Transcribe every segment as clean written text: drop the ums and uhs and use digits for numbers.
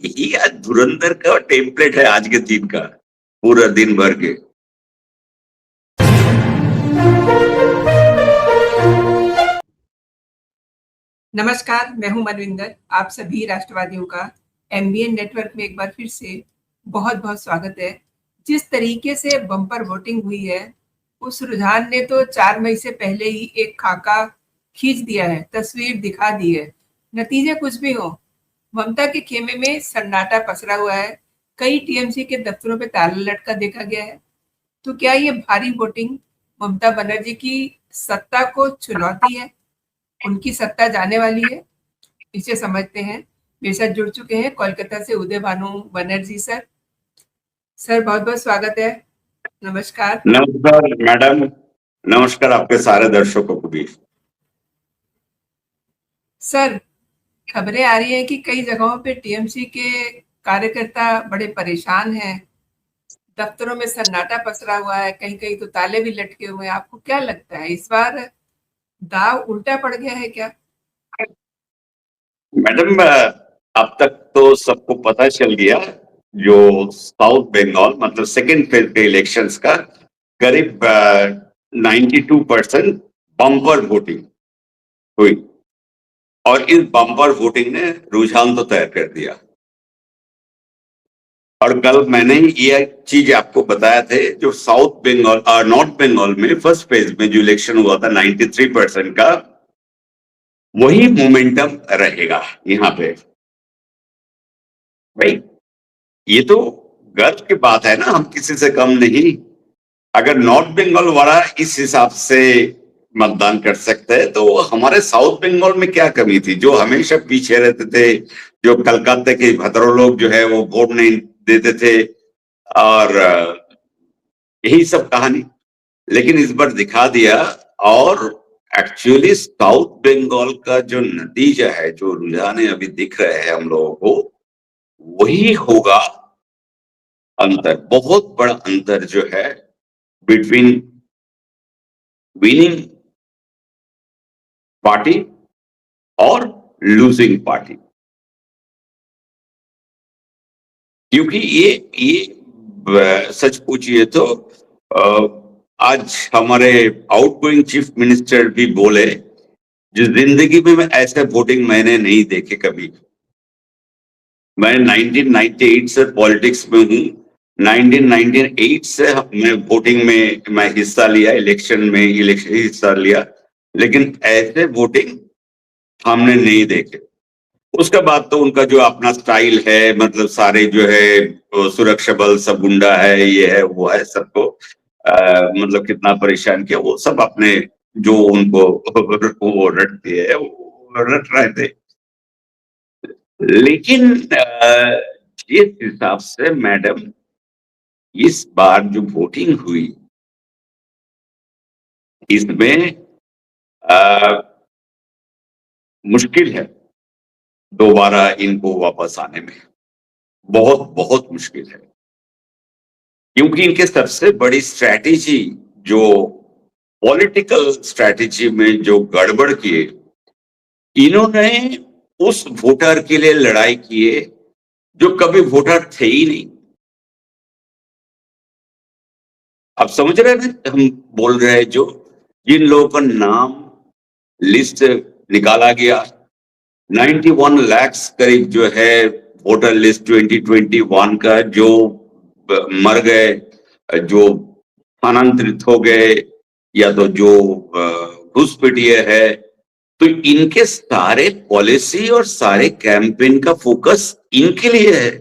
यही आज धुरंधर का टेम्पलेट है आज के दिन का, पूरा दिन भर के। नमस्कार, मैं हूं मनविंदर। आप सभी राष्ट्रवादियों का एमबीएन नेटवर्क में एक बार फिर से बहुत बहुत स्वागत है। जिस तरीके से बम्पर वोटिंग हुई है, उस रुझान ने तो 4 मई से पहले ही एक खाका खींच दिया है, तस्वीर दिखा दी है। नतीजे कुछ भी हो, ममता के खेमे में सन्नाटा पसरा हुआ है। कई टीएमसी के दफ्तरों पे ताला लटका देखा गया है। तो क्या ये भारी वोटिंग ममता बनर्जी की सत्ता को चुनौती है? उनकी सत्ता जाने वाली है? इसे समझते हैं। मेरे साथ जुड़ चुके हैं कोलकाता से उदय भानु बनर्जी सर। सर बहुत बहुत स्वागत है। नमस्कार। नमस्कार मैडम, नमस्कार आपके सारे दर्शकों को भी। सर, खबरें आ रही हैं कि कई जगहों पे टीएमसी के कार्यकर्ता बड़े परेशान हैं। दफ्तरों में सन्नाटा पसरा हुआ है, कहीं कहीं तो ताले भी लटके हुए हैं। आपको क्या लगता है, इस बार दाव उल्टा पड़ गया है क्या? मैडम, अब तक तो सबको पता चल गया, जो साउथ बंगाल मतलब सेकेंड फेज के इलेक्शंस का करीब 92% बम्पर वोटिंग हुई, और इस बम्पर वोटिंग ने रुझान तो तय कर दिया। और कल मैंने ये चीज आपको बताया थे, जो साउथ बंगाल और नॉर्थ बंगाल में फर्स्ट फेज में जो इलेक्शन हुआ था 93% का, वही मोमेंटम रहेगा यहाँ पे। भाई, ये तो गर्व की बात है ना, हम किसी से कम नहीं। अगर नॉर्थ बंगाल वाला इस हिसाब से मतदान कर सकते हैं, तो हमारे साउथ बंगाल में क्या कमी थी? जो हमेशा पीछे रहते थे, जो कलकत्ता के भद्रो लोग जो है वो वोट नहीं देते थे, और यही सब कहानी। लेकिन इस बार दिखा दिया, और एक्चुअली साउथ बंगाल का जो नतीजा है, जो रुझान अभी दिख रहे हैं हम लोगों को, वही होगा अंतर, बहुत बड़ा अंतर जो है बिटवीन विनिंग पार्टी और लूजिंग पार्टी। क्योंकि ये सच पूछिए तो आज हमारे आउटगोइंग चीफ मिनिस्टर भी बोले, जिस जिंदगी में मैं ऐसे वोटिंग मैंने नहीं देखे कभी। मैं 1998 से पॉलिटिक्स में हूँ, 1998 से मैं वोटिंग में मैं हिस्सा लिया, इलेक्शन हिस्सा लिया, लेकिन ऐसे वोटिंग हमने नहीं देखे। उसके बाद तो उनका जो अपना स्टाइल है, मतलब सारे जो है सुरक्षा बल सब गुंडा है, ये है वो है, सबको मतलब कितना परेशान किया, वो सब अपने जो उनको वो रटती है वो रट रहे थे। लेकिन जिस हिसाब से मैडम इस बार जो वोटिंग हुई, इसमें मुश्किल है दोबारा इनको वापस आने में, बहुत बहुत मुश्किल है। क्योंकि इनके सबसे बड़ी स्ट्रैटेजी, जो पॉलिटिकल स्ट्रैटेजी में जो गड़बड़ किए, इन्होंने उस वोटर के लिए लड़ाई किए जो कभी वोटर थे ही नहीं। आप समझ रहे हैं हम बोल रहे हैं, जो जिन लोगों का नाम लिस्ट निकाला गया, 91 लाख करीब जो है वोटर लिस्ट 2021 का, जो मर गए, जो स्थानांतरित हो गए, या तो जो घुसपैठिए है, तो इनके सारे पॉलिसी और सारे कैंपेन का फोकस इनके लिए है,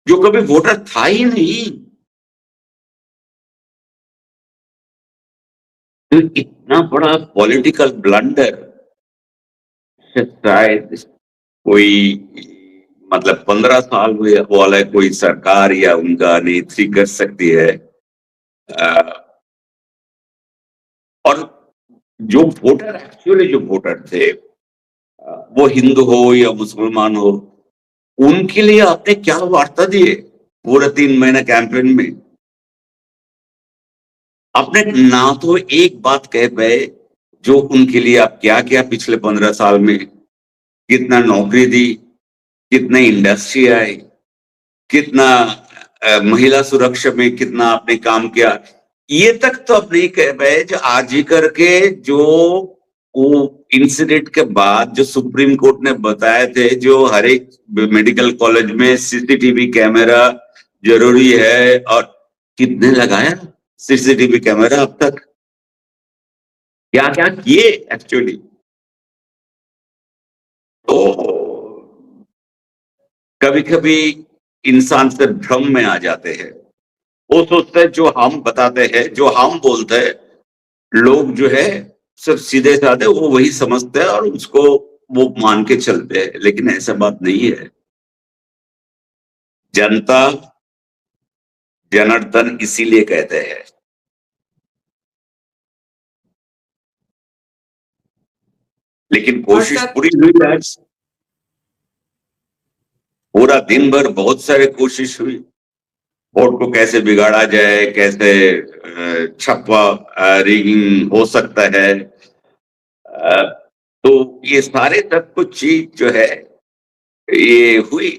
जो कभी वोटर था ही नहीं। तो इतना बड़ा पॉलिटिकल ब्लंडर शायद कोई मतलब 15 साल वाला कोई सरकार या उनका नेत्री कर सकती है। और जो वोटर एक्चुअली जो वोटर थे, वो हिंदू हो या मुसलमान हो, उनके लिए आपने क्या वार्ता दिए पूरे 3 महीने कैंपेन में? आपने ना तो एक बात कह पाए जो उनके लिए आप क्या क्या पिछले 15 साल में कितना नौकरी दी, कितने इंडस्ट्री आए, कितना महिला सुरक्षा में कितना आपने काम किया, ये तक तो अब नहीं कह पाए। जो आज ही करके जो वो इंसिडेंट के बाद जो सुप्रीम कोर्ट ने बताए थे, जो हर एक मेडिकल कॉलेज में सीसीटीवी कैमरा जरूरी है, और कितने लगाया सीसीटीवी कैमरा अब तक, क्या क्या किए एक्चुअली। तो कभी कभी इंसान से भ्रम में आ जाते हैं, वो सोचते हैं जो हम बताते हैं, जो हम बोलते हैं, लोग जो है सिर्फ सीधे साधे वो वही समझते हैं और उसको वो मान के चलते हैं, लेकिन ऐसा बात नहीं है। जनता जनार्दन इसीलिए कहते हैं। लेकिन और कोशिश सर, पूरी हुई आज, पूरा दिन भर बहुत सारे कोशिश हुई, वोट को कैसे बिगाड़ा जाए, कैसे छप्पा रिगिंग हो सकता है। अ, तो ये सारे सब कुछ चीज जो है ये हुई।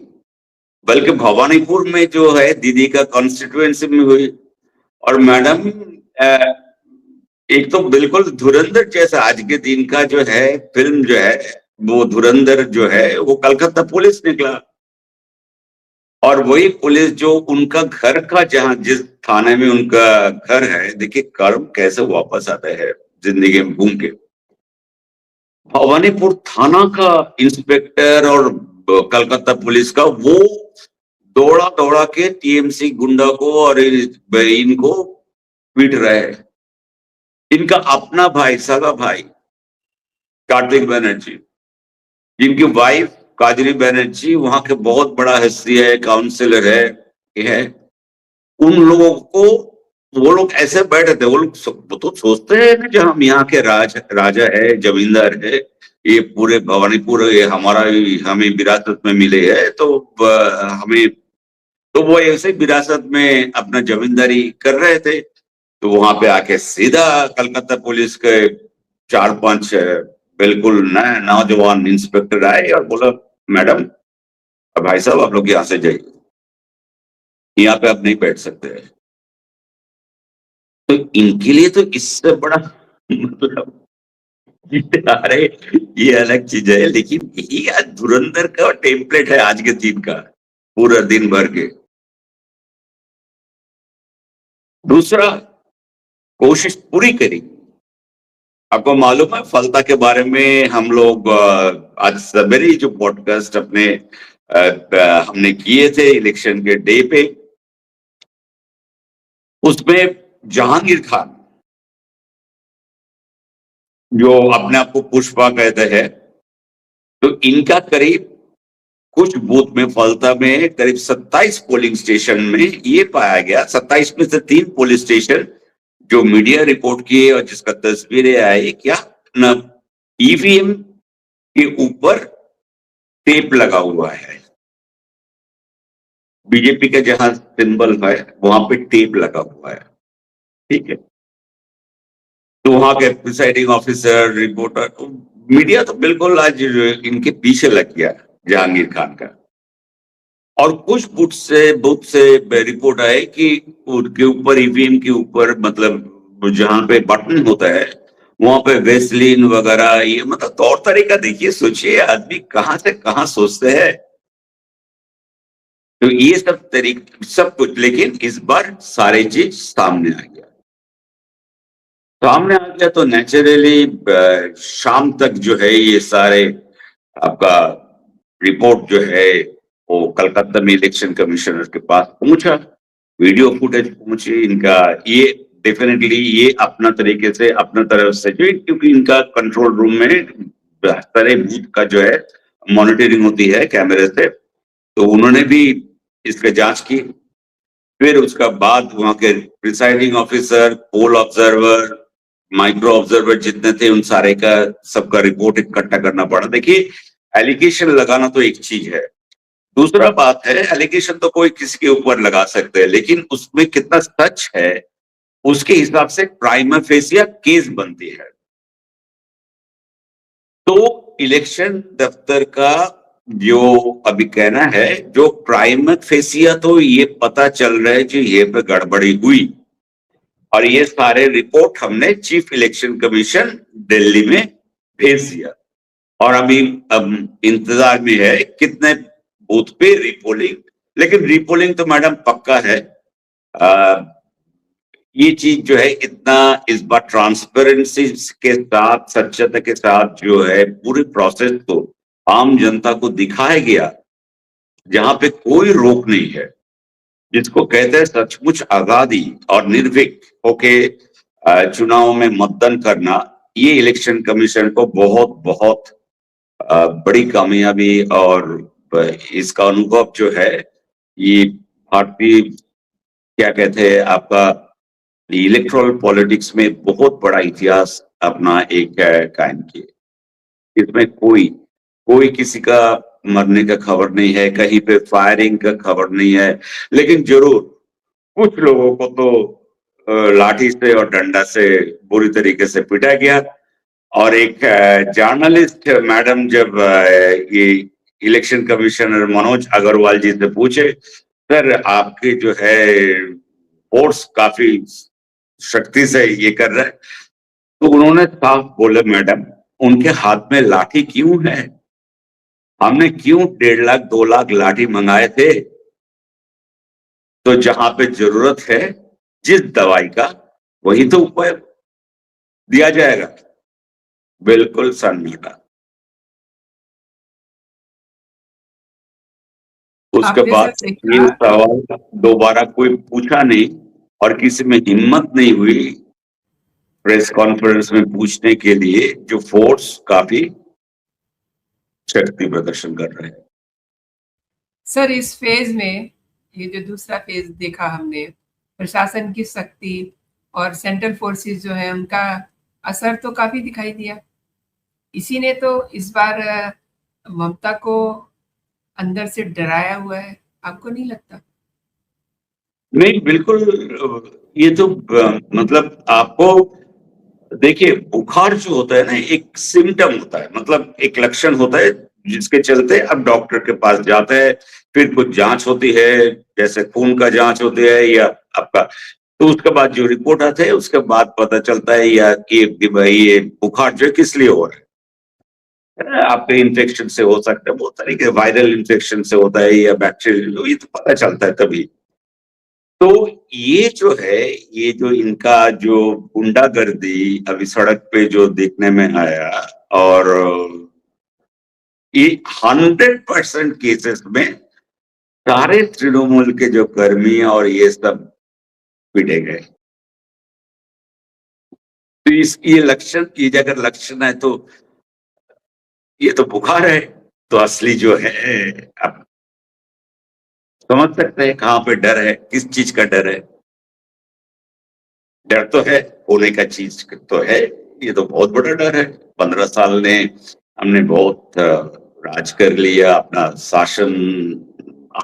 बल्कि भवानीपुर में जो है दीदी का कॉन्स्टिट्यूएंसी में हुई। और मैडम, एक तो बिल्कुल धुरंधर जैसा आज के दिन का जो है फिल्म जो है, वो धुरंधर जो है वो कलकत्ता पुलिस निकला। और वही पुलिस जो उनका घर का, जहां जिस थाने में उनका घर है, देखिए कर्म कैसे वापस आता है जिंदगी में घूम के। भवानीपुर थाना का इंस्पेक्टर और कलकत्ता पुलिस का वो दौड़ा दौड़ा के टीएमसी गुंडा को और इनको पीट रहे हैं। इनका अपना भाई, सगा भाई कार्तिक बनर्जी, जिनकी वाइफ काजरी बनर्जी वहां के बहुत बड़ा हस्ती है, काउंसिलर है, ये है। उन लोगों को वो लोग ऐसे बैठे थे, वो लोग वो तो सोचते हैं ना, जो हम यहाँ के राजा है, जमींदार है, ये पूरे भवानीपुर ये हमारा हमें विरासत में मिले है, तो हमें, तो वो ऐसे विरासत में अपना जमींदारी कर रहे थे। तो वहां पे आके सीधा कलकत्ता पुलिस के 4-5 बिल्कुल नए नौजवान इंस्पेक्टर आए और बोला, मैडम, भाई साहब, आप लोग यहाँ से जाइए, यहाँ पे आप नहीं बैठ सकते हैं। तो इनके लिए तो इससे बड़ा मतलब, अरे ये अलग चीज है, लेकिन यही आज धुरंधर का टेम्पलेट है आज के दिन का, पूरा दिन भर के। दूसरा, कोशिश पूरी करी। आपको मालूम है फलता के बारे में हम लोग आज सवेरे जो पॉडकास्ट अपने हमने किए थे इलेक्शन के डे पे, उसमें जहांगीर खान, जो अपने आप को पुष्पा कहते हैं, तो इनका करीब कुछ बूथ में फलता में करीब 27 पोलिंग स्टेशन में ये पाया गया, 27 में से 3 पुलिस स्टेशन जो मीडिया रिपोर्ट किए और जिसका तस्वीरें आई, क्या न ईवीएम के ऊपर टेप लगा हुआ है, बीजेपी का जहां सिंबल है वहां पे टेप लगा हुआ है, ठीक है। तो वहां के प्रिसाइडिंग ऑफिसर, रिपोर्टर, मीडिया तो बिल्कुल आज इनके पीछे लग गया जहांगीर खान का। और कुछ बुथ से रिपोर्ट आए कि उनके ऊपर, ईवीएम के ऊपर, मतलब जहां पे बटन होता है वहां पे वेसलिन वगैरह, ये मतलब तौर तरीका देखिए, सोचिए आदमी कहां से कहां सोचते हैं। तो ये सब तरीके सब कुछ, लेकिन इस बार सारी चीज सामने आ गया। सामने आ गया तो नेचुरली शाम तक जो है ये सारे आपका रिपोर्ट जो है वो कलकत्ता में इलेक्शन कमिश्नर के पास पहुंचा, वीडियो फुटेज पहुंची इनका। ये डेफिनेटली ये अपना तरीके से अपना तरफ से जो, क्योंकि इनका कंट्रोल रूम में सारे बूथ का जो है मॉनिटरिंग होती है कैमरे से, तो उन्होंने भी इसका जांच की। फिर उसका बाद वहां के प्रिसाइडिंग ऑफिसर, पोल ऑब्जर्वर, माइक्रो ऑब्जर्वर जितने थे, उन सारे का सबका रिपोर्ट इकट्ठा करना पड़ा। देखिए, एलिगेशन लगाना तो एक चीज है, दूसरा बात है, एलिगेशन तो कोई किसी के ऊपर लगा सकते हैं, लेकिन उसमें कितना सच है उसके हिसाब से प्राइमा फेसिया केस बनती है। तो इलेक्शन दफ्तर का जो अभी कहना है, जो प्राइम फेसिया तो ये पता चल रहा है कि ये पे गड़बड़ी हुई, और ये सारे रिपोर्ट हमने चीफ इलेक्शन कमीशन दिल्ली में भेज दिया, और अभी अब इंतजार में है कितने बूथ पे रीपोलिंग। लेकिन रीपोलिंग तो मैडम पक्का है। ये चीज जो है इतना इस बार ट्रांसपेरेंसी के साथ, सच्चता के साथ जो है पूरे प्रोसेस को आम जनता को दिखाया गया, जहां पे कोई रोक नहीं है, जिसको कहते हैं सचमुच आजादी और निर्भीक होके चुनाव में मतदान करना। ये इलेक्शन कमीशन को बहुत बहुत बड़ी कामयाबी, और इसका अनुभव जो है ये भारतीय क्या कहते हैं आपका इलेक्ट्रल पॉलिटिक्स में बहुत बड़ा इतिहास अपना एक कायम किए। इसमें कोई कोई किसी का मरने का खबर नहीं है, कहीं पे फायरिंग का खबर नहीं है, लेकिन जरूर कुछ लोगों को तो लाठी से और डंडा से बुरी तरीके से पीटा गया। और एक जर्नलिस्ट मैडम जब ये इलेक्शन कमिश्नर मनोज अग्रवाल जी से पूछे, सर आपके जो है फोर्स काफी शक्ति से ये कर रहा है, तो उन्होंने साफ बोले, मैडम उनके हाथ में लाठी क्यों है, हमने क्यों 1.5 लाख 2 लाख लाठी मंगाए थे। तो जहां पे जरूरत है जिस दवाई का, वही तो उपाय दिया जाएगा। बिल्कुल सन्नाटा। उसके आपने बाद सर सही ये कहा। सवाल दोबारा कोई पूछा नहीं, और किसी में हिम्मत नहीं हुई प्रेस कॉन्फ्रेंस में पूछने के लिए, जो फोर्स काफी शक्ति प्रदर्शन कर रहे हैं। सर इस फेज में, ये जो दूसरा फेज देखा हमने, प्रशासन की शक्ति और सेंट्रल फोर्सेस जो है उनका असर तो काफी दिखाई दिया। इसी ने तो इस बार ममता को अंदर से डराया हुआ है, आपको नहीं लगता? नहीं, बिल्कुल। ये तो मतलब आपको देखिए, बुखार जो होता है ना, एक सिम्टम होता है, मतलब एक लक्षण होता है जिसके चलते अब डॉक्टर के पास जाते हैं, फिर कुछ जांच होती है, जैसे खून का जांच होती है या आपका, तो उसके बाद जो रिपोर्ट आते हैं उसके बाद पता चलता है या कि भाई ये बुखार जो है किस लिए हो रहा है। आपके इन्फेक्शन से हो सकता है, बहुत तरीके वायरल इन्फेक्शन से होता है या बैक्टीरियल, ये तो पता चलता है तभी। तो ये जो है, ये जो इनका जो गुंडागर्दी अभी सड़क पे जो देखने में आया, और ये 100% केसेस में सारे तृणमूल के जो कर्मी और ये सब पीटे गए। तो इस ये लक्षण, ये अगर लक्षण है तो ये तो बुखार है। तो असली जो है, आप समझ सकते हैं कहाँ पे डर है, किस चीज का डर है। डर तो है, होने का चीज तो है, ये तो बहुत बड़ा डर है। 15 साल ने हमने बहुत राज कर लिया, अपना शासन,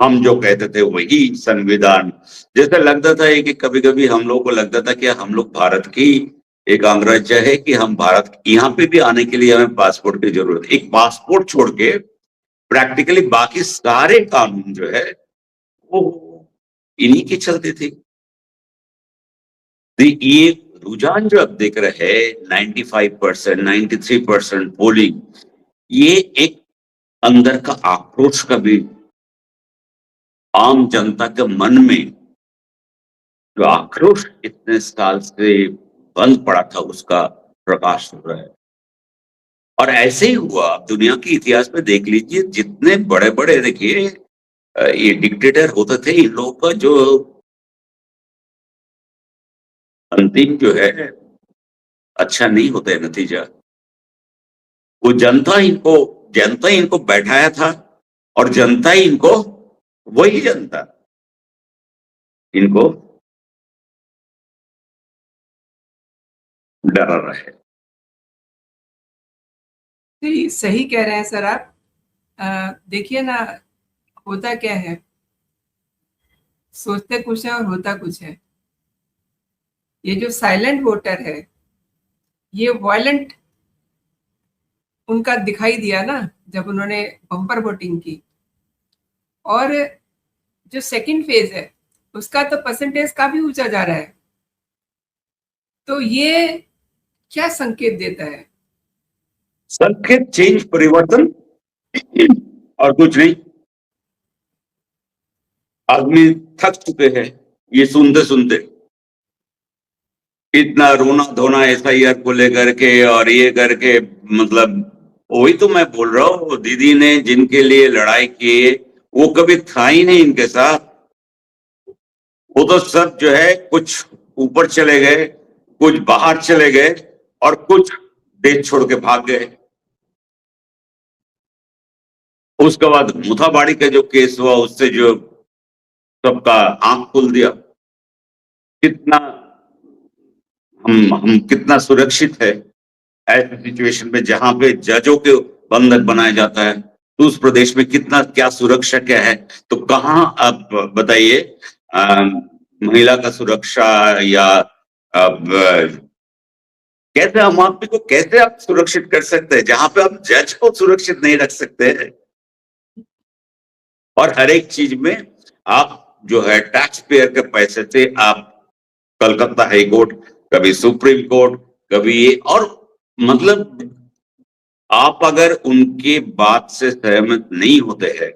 हम जो कहते थे वही संविधान। जैसा लगता था कि कभी कभी हम लोग को लगता था कि हम लोग भारत की एक अंगराज्य है, कि हम भारत यहाँ पे भी आने के लिए हमें पासपोर्ट की जरूरत है। एक पासपोर्ट छोड़ के प्रैक्टिकली बाकी सारे कानून जो है वो इन्हीं के चलते थे। तो ये रुझान जो आप देख रहे हैं, 95%, 93% पोलिंग, ये एक अंदर का आक्रोश का भी, आम जनता के मन में जो आक्रोश इतने साल से बंद पड़ा था, उसका प्रकाश हो रहा है। और ऐसे ही हुआ, आप दुनिया के इतिहास में देख लीजिए, जितने बड़े बड़े देखिए ये डिक्टेटर होते थे, इन लोगों का जो अंतिम जो है अच्छा नहीं होता है नतीजा। वो जनता ही इनको बैठाया था, और जनता ही इनको, वही जनता इनको डरा रहा है। सही सही कह रहे हैं सर आप। देखिए ना, होता क्या है, सोचते कुछ है और होता कुछ है। ये जो साइलेंट वोटर है, ये वायलेंट उनका दिखाई दिया ना जब उन्होंने बम्पर वोटिंग की। और जो सेकंड फेज है उसका तो परसेंटेज काफी ऊंचा जा रहा है। तो ये क्या संकेत देता है? संकेत चेंज, परिवर्तन और कुछ नहीं। आदमी थक चुके हैं ये सुनते सुनते, इतना रोना धोना एसआईआर को लेकर के और ये करके। मतलब वही तो मैं बोल रहा हूँ, दीदी ने जिनके लिए लड़ाई की वो कभी था ही नहीं इनके साथ। वो तो सब जो है कुछ ऊपर चले गए, कुछ बाहर चले गए और कुछ देश छोड़ के भाग गए। उसके बाद मुथाबाड़ी का जो केस हुआ उससे जो सबका आंख खुल दिया, कितना हम कितना सुरक्षित है ऐसे सिचुएशन में जहां पे जजों के बंधक बनाया जाता है। तो उस प्रदेश में कितना क्या सुरक्षा क्या है, तो कहाँ आप बताइए महिला का सुरक्षा या अब कैसे आम आदमी को कैसे आप सुरक्षित कर सकते हैं जहां पे आप जज को सुरक्षित नहीं रख सकते हैं। और हर एक चीज में आप जो है टैक्स पेयर के पैसे से आप कलकत्ता हाई कोर्ट, कभी सुप्रीम कोर्ट, कभी ये, और मतलब आप अगर उनके बात से सहमत नहीं होते हैं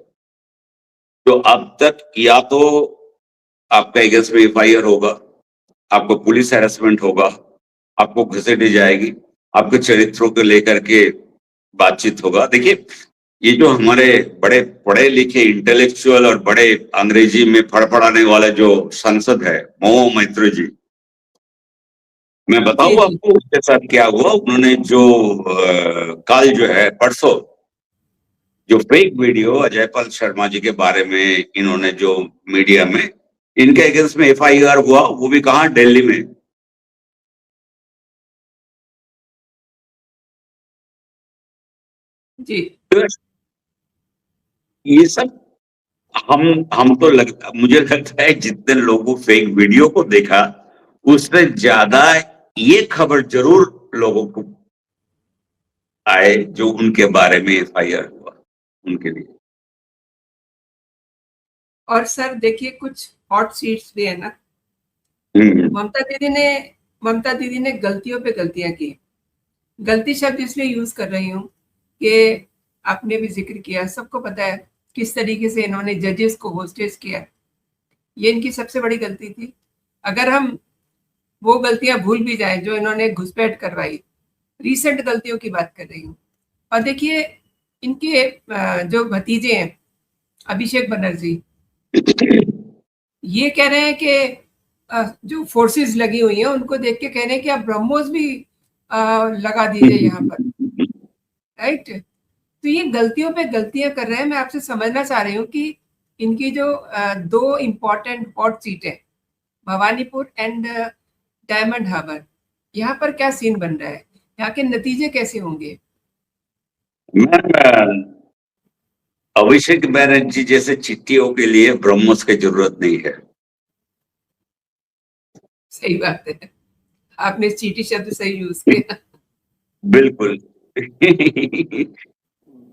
तो अब तक या तो आपका अगेंस्ट में एफआईआर होगा, आपको पुलिस हैरेसमेंट होगा, आपको घसीटी जाएगी, आपके चरित्रों को लेकर के बातचीत होगा। देखिए ये जो हमारे बड़े पढ़े लिखे इंटेलेक्चुअल और बड़े अंग्रेजी में फड़फड़ाने वाले जो सांसद है मो मैत्री जी, मैं बताऊं आपको उसके साथ क्या हुआ। उन्होंने जो कल जो है परसों जो फेक वीडियो अजयपाल शर्मा जी के बारे में इन्होंने जो मीडिया में इनके अगेंस्ट में एफआईआर हुआ, वो भी कहां, दिल्ली में। जी ये सब हम तो मुझे लगता है जितने लोगों फेक वीडियो को देखा उससे ज्यादा ये खबर जरूर लोगों को आए जो उनके बारे में एफआईआर हुआ उनके लिए। और सर देखिए कुछ हॉट सीट्स भी है ना। ममता दीदी ने गलतियों पे गलतियां की। गलती शब्द इसलिए यूज कर रही हूँ कि आपने भी जिक्र किया, सबको पता है किस तरीके से इन्होंने जजेस को होस्टेज किया। ये इनकी सबसे बड़ी गलती थी। अगर हम वो गलतियां भूल भी जाएं जो इन्होंने घुसपैठ करवाई, रीसेंट गलतियों की बात कर रही हूँ। और देखिए इनके जो भतीजे हैं अभिषेक बनर्जी, ये कह रहे हैं कि जो फोर्सेस लगी हुई हैं उनको देख के कह रहे हैं कि आप ब्रह्मोस भी लगा दीजिए यहाँ पर, राइट। तो ये गलतियों पे गलतियां कर रहे हैं। मैं आपसे समझना चाह रही हूँ कि इनकी जो दो इम्पोर्टेंट हॉट सीटें भवानीपुर एंड डायमंड हार्बर, यहाँ पर क्या सीन बन रहा है, यहाँ के नतीजे कैसे होंगे? अभिषेक बैनर्जी जैसे चिट्ठियों के लिए ब्रह्मोस की जरूरत नहीं है। सही बात है, आपने चीटी शब्द सही यूज किया। बिल्कुल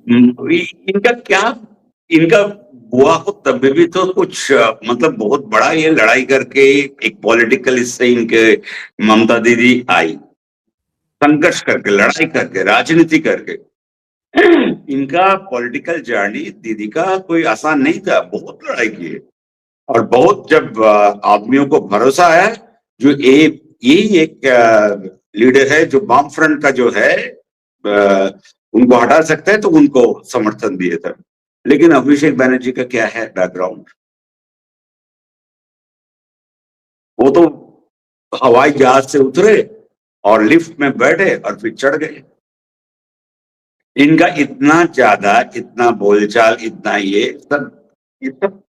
इनका क्या, इनका बुआ को तब भी तो कुछ मतलब बहुत बड़ा ये लड़ाई करके एक पॉलिटिकल इससे इनके ममता दीदी आई, संघर्ष करके, लड़ाई करके, राजनीति करके। इनका पॉलिटिकल जर्नी दीदी का कोई आसान नहीं था, बहुत लड़ाई की है। और बहुत जब आदमियों को भरोसा है जो यही एक लीडर है जो वाम फ्रंट का जो है उनको हटा सकता है, तो उनको समर्थन दिए थे। लेकिन अभिषेक बैनर्जी का क्या है बैकग्राउंड, वो तो हवाई जहाज से उतरे और लिफ्ट में बैठे और फिर चढ़ गए। इनका इतना ज्यादा, इतना बोलचाल, इतना ये सब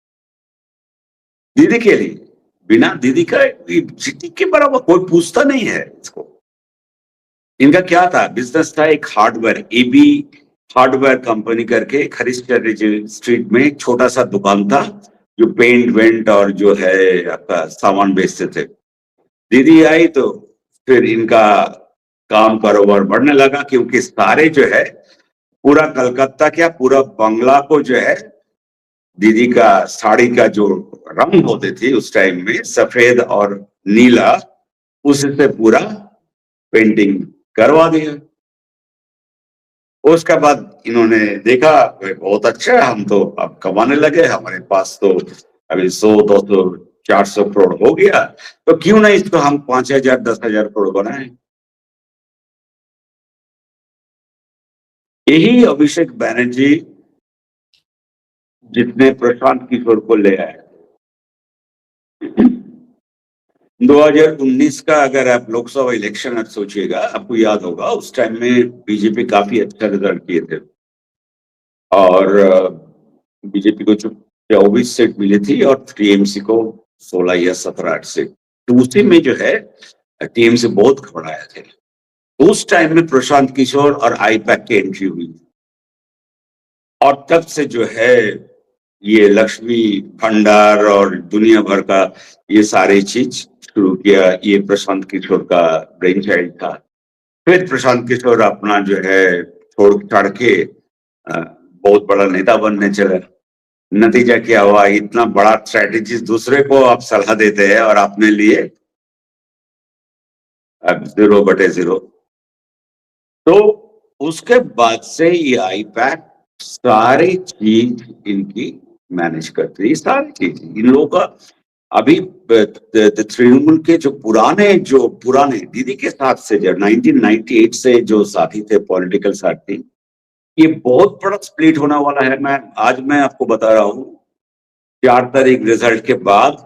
दीदी के लिए, बिना दीदी का चिट्ठी के बराबर कोई पूछता नहीं है इसको। इनका क्या था, बिजनेस था एक हार्डवेयर, एबी हार्डवेयर कंपनी करके हरिश्चंद्र स्ट्रीट में एक छोटा सा दुकान था जो पेंट वेंट और जो है आपका सामान बेचते थे। दीदी आई तो फिर इनका काम कारोबार बढ़ने लगा, क्योंकि सारे जो है पूरा कलकत्ता क्या पूरा बंगला को जो है दीदी का साड़ी का जो रंग होते थे उस टाइम में सफेद और नीला, उससे पूरा पेंटिंग करवा दिया। उसके बाद इन्होंने देखा बहुत अच्छा है, हम तो अब कमाने लगे, हमारे पास तो अभी 100-200 400 करोड़ हो गया, तो क्यों नहीं इसको हम 5,000 10,000 करोड़ बनाएं। यही अभिषेक बैनर्जी जिसने प्रशांत किशोर को ले आए 2019 का, अगर आप लोकसभा इलेक्शन आप सोचिएगा, आपको याद होगा उस टाइम में बीजेपी काफी अच्छा रिजल्ट किए थे और बीजेपी को जो 24 सीट मिली थी और टीएमसी को 16 या 17 सीट, तो उसी में जो है टीएमसी बहुत घबराया थे। उस टाइम में प्रशांत किशोर और आईपैक की एंट्री हुई और तब से जो है ये लक्ष्मी भंडार और दुनिया भर का ये सारी चीज शुरू किया। ये प्रशांत किशोर का ब्रेन चाइल्ड था। फिर प्रशांत किशोर अपना जो है छोड़ छाड़ के बहुत बड़ा नेता बनने चले। नतीजा क्या हुआ, इतना बड़ा स्ट्रेटेजी दूसरे को आप सलाह देते हैं और अपने लिए अब 0/0। तो उसके बाद से ये आईपैक सारी चीज इनकी मैनेज करती है, सारी चीज इन लोगों का। अभी तृणमूल के जो पुराने दीदी के साथ से जब 1998 से जो साथी थे, पॉलिटिकल साथी, ये बहुत बड़ा स्प्लिट होने वाला है। मैं आपको बता रहा हूं 4 तारीख रिजल्ट के बाद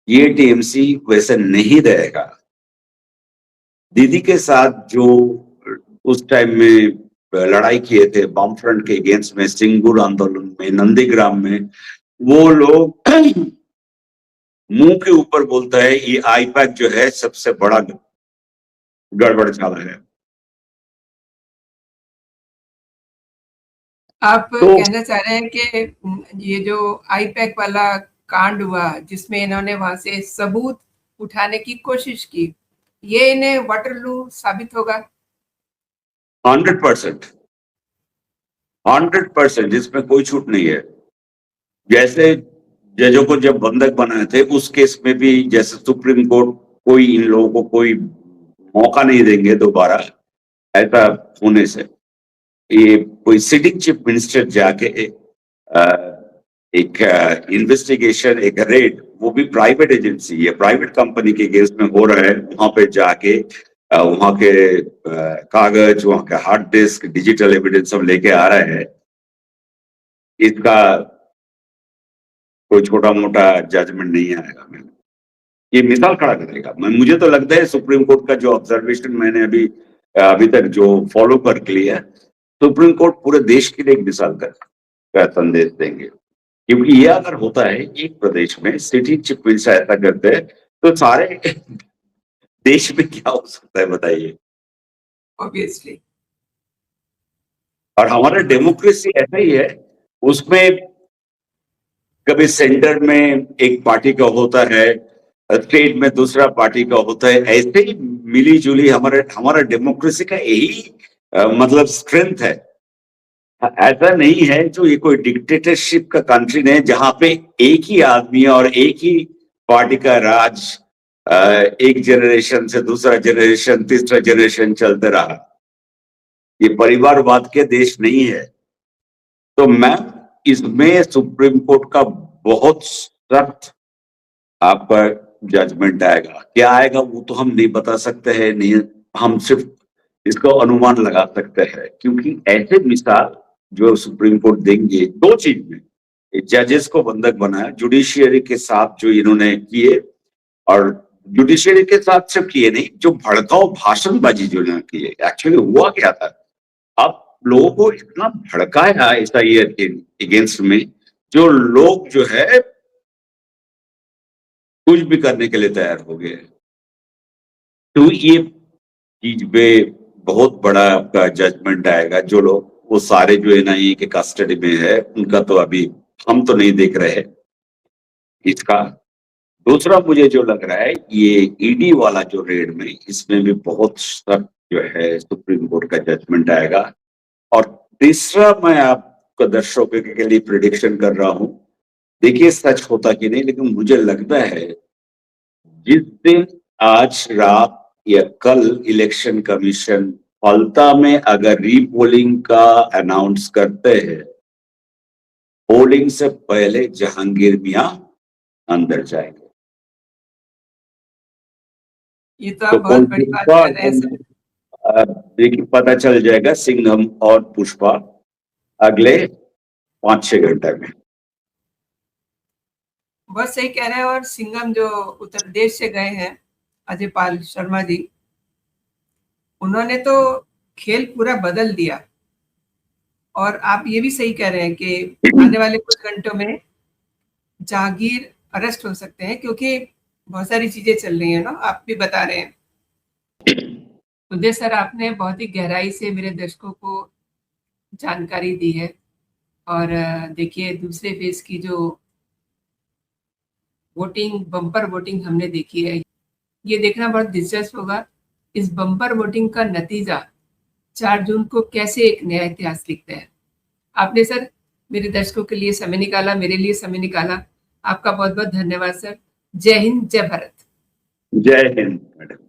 ये टीएमसी वैसे नहीं रहेगा। दीदी के साथ जो उस टाइम में लड़ाई किए थे वाम फ्रंट के अगेंस्ट में, सिंगूर आंदोलन में, नंदीग्राम में, वो लोग मुंह के ऊपर बोलता है ये आईपैक जो है सबसे बड़ा गड़बड़ चाला है। आप कहना चाह रहे हैं कि ये जो आईपैक वाला कांड हुआ जिसमें इन्होंने वहां से सबूत उठाने की कोशिश की, ये इन्हें वाटरलू साबित होगा? 100%, इसमें कोई छूट नहीं है। जैसे जजों को जब बंधक बनाए थे उस केस में भी, जैसे सुप्रीम कोर्ट कोई इन लोगों को कोई मौका नहीं देंगे दोबारा ऐसा होने से। ये कोई सिटिंग चीफ मिनिस्टर जाके एक इन्वेस्टिगेशन, एक रेड, वो भी प्राइवेट एजेंसी है, प्राइवेट कंपनी के अगेंस्ट में हो रहा है, वहां पे जाके वहां के कागज, वहां के हार्ड डिस्क, डिजिटल एविडेंस सब लेके आ रहे हैं। इसका कोई छोटा मोटा जजमेंट नहीं आएगा। मैं ये मिसाल खड़ा करेगा। मुझे तो लगता है सुप्रीम कोर्ट का जो ऑब्जर्वेशन मैंने अभी तक जो फॉलो कर लिया, सुप्रीम कोर्ट पूरे देश के लिए एक मिसाल का संदेश देंगे। क्योंकि ये अगर होता है एक प्रदेश में सिटी चीफ मिनिस्टर ऐसा करते हैं तो सारे देश में क्या हो सकता है बताइए। ऑब्वियसली। और हमारा डेमोक्रेसी ऐसा ही है, उसमें कभी सेंटर में एक पार्टी का होता है, स्टेट में दूसरा पार्टी का होता है, ऐसे ही मिली जुली हमारा डेमोक्रेसी का यही मतलब स्ट्रेंथ है। ऐसा नहीं है जो ये कोई डिक्टेटरशिप का कंट्री नहीं जहां पे एक ही आदमी और एक ही पार्टी का राज एक जनरेशन से दूसरा जनरेशन, तीसरा जनरेशन चलते रहा। ये परिवारवाद के देश नहीं है। तो मैं इसमें सुप्रीम कोर्ट का बहुत सख्त आपका जजमेंट आएगा। क्या आएगा वो तो हम नहीं बता सकते हैं, नहीं, हम सिर्फ इसको अनुमान लगा सकते हैं। क्योंकि ऐसे मिसाल जो सुप्रीम कोर्ट देंगे दो चीज में, जजेस को बंधक बनाया, जुडिशियरी के साथ जो इन्होंने किए, और जुडिशियरी के साथ सिर्फ किए नहीं, जो भड़काऊ भाषणबाजी जो इन्होंने किए। एक्चुअली हुआ क्या था, अब लोगों को इतना भड़काया एसआईआर के अगेंस्ट में, जो लोग जो है कुछ भी करने के लिए तैयार हो गए। तो ये चीज पे बहुत बड़ा आपका जजमेंट आएगा। जो लोग वो सारे जो एनआईए के कस्टडी में है उनका तो अभी हम तो नहीं देख रहे इसका। दूसरा मुझे जो लग रहा है ये ईडी वाला जो रेड में, इसमें भी बहुत सख्त जो है सुप्रीम कोर्ट का जजमेंट आएगा। और तीसरा मैं आपको दर्शकों के लिए प्रिडिक्शन कर रहा हूं, देखिए सच होता कि नहीं, लेकिन मुझे लगता है जिस दिन आज रात या कल इलेक्शन कमीशन फलता में अगर रीपोलिंग का अनाउंस करते हैं, पोलिंग से पहले जहांगीर मियां अंदर जाएंगे। ये तो आप बहुत बड़ी बात कर रहे हैं सर। देखिए पता चल जाएगा सिंघम और पुष्पा अगले 5-6 घंटे में। बहुत सही कह रहे हैं। और सिंघम जो उत्तर प्रदेश से गए हैं, अजय पाल शर्मा जी, उन्होंने तो खेल पूरा बदल दिया। और आप ये भी सही कह रहे हैं कि आने वाले कुछ घंटों में जहांगीर अरेस्ट हो सकते हैं, क्योंकि बहुत सारी चीजें चल रही हैं ना, आप भी बता रहे हैं। उदय सर, आपने बहुत ही गहराई से मेरे दर्शकों को जानकारी दी है। और देखिए, दूसरे फेज की जो वोटिंग, बम्पर वोटिंग हमने देखी है, ये देखना बहुत दिलचस्प होगा इस बम्पर वोटिंग का नतीजा 4 जून को कैसे एक नया इतिहास लिखता है। आपने सर मेरे दर्शकों के लिए समय निकाला, मेरे लिए समय निकाला। आपका बहुत बहुत धन्यवाद सर। जय हिंद, जय भारत। जय हिंद मैडम।